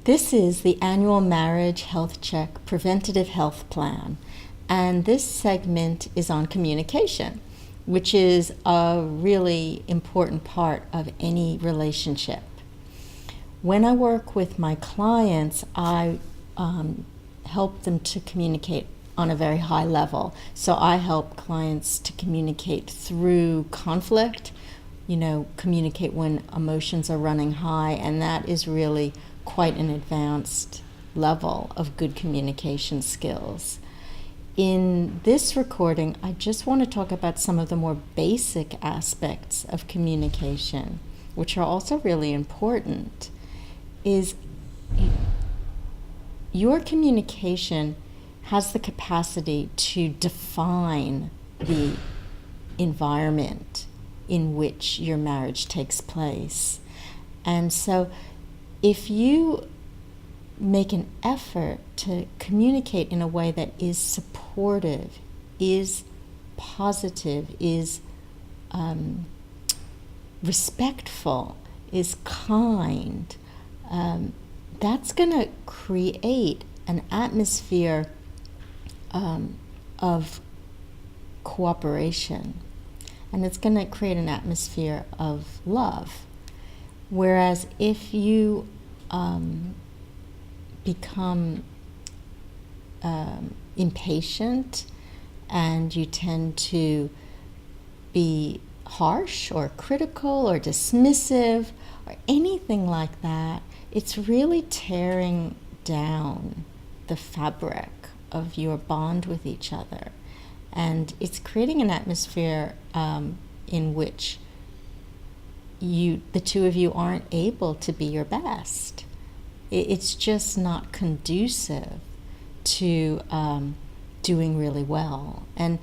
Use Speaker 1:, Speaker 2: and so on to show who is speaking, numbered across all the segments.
Speaker 1: This is the annual Marriage Health Check Preventative Health Plan, and this segment is on communication, which is a really important part of any relationship. When I work with my clients, I help them to communicate on a very high level. So I help clients to communicate through conflict, communicate when emotions are running high, and that is really quite an advanced level of good communication skills. In this recording, I just want to talk about some of the more basic aspects of communication, which are also really important. Is your communication has the capacity to define the environment in which your marriage takes place. And so if you make an effort to communicate in a way that is supportive, is positive, is respectful, is kind, that's going to create an atmosphere of cooperation, and it's going to create an atmosphere of love. Whereas if you become impatient and you tend to be harsh or critical or dismissive or anything like that, it's really tearing down the fabric of your bond with each other. And it's creating an atmosphere in which the two of you aren't able to be your best. It's just not conducive to doing really well. And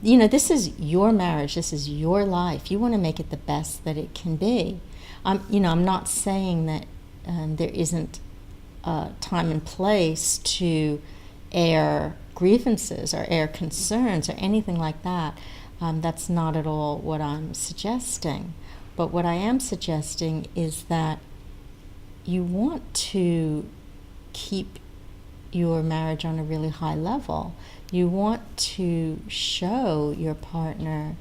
Speaker 1: this is your marriage. This is your life. You want to make it the best that it can be. I'm not saying that there isn't a time and place to air grievances or air concerns or anything like that. That's not at all what I'm suggesting. But what I am suggesting is that you want to keep your marriage on a really high level. You want to show your partner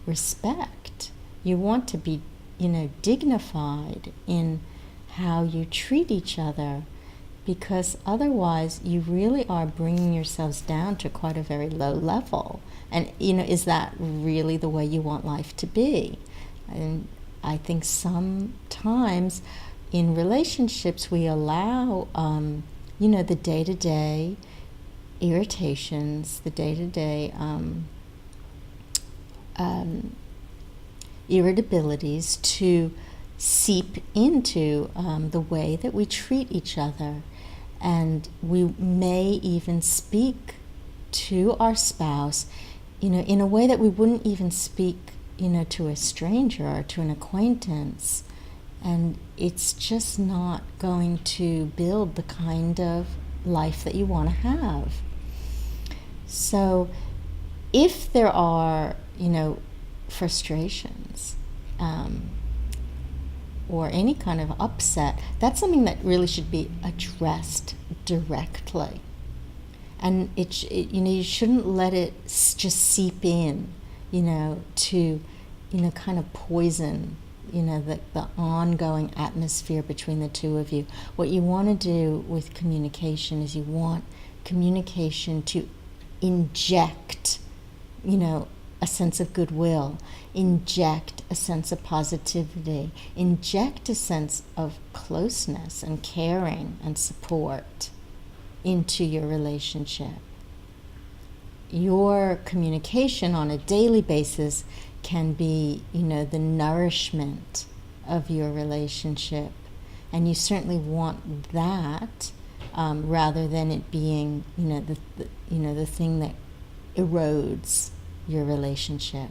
Speaker 1: respect. You want to be, dignified in how you treat each other, because otherwise you really are bringing yourselves down to quite a very low level. And, is that really the way you want life to be? And I think sometimes in relationships we allow, the day-to-day irritations, the day-to-day irritabilities to seep into the way that we treat each other. And we may even speak to our spouse, in a way that we wouldn't even speak to a stranger or to an acquaintance. And it's just not going to build the kind of life that you want to have. So if there are, frustrations or any kind of upset, that's something that really should be addressed directly. And you shouldn't let it just seep in, to, kind of poison, the ongoing atmosphere between the two of you. What you want to do with communication is you want communication to inject, a sense of goodwill, inject a sense of positivity, inject a sense of closeness and caring and support into your relationship. Your communication on a daily basis can be, the nourishment of your relationship. And you certainly want that rather than it being, the thing that erodes your relationship.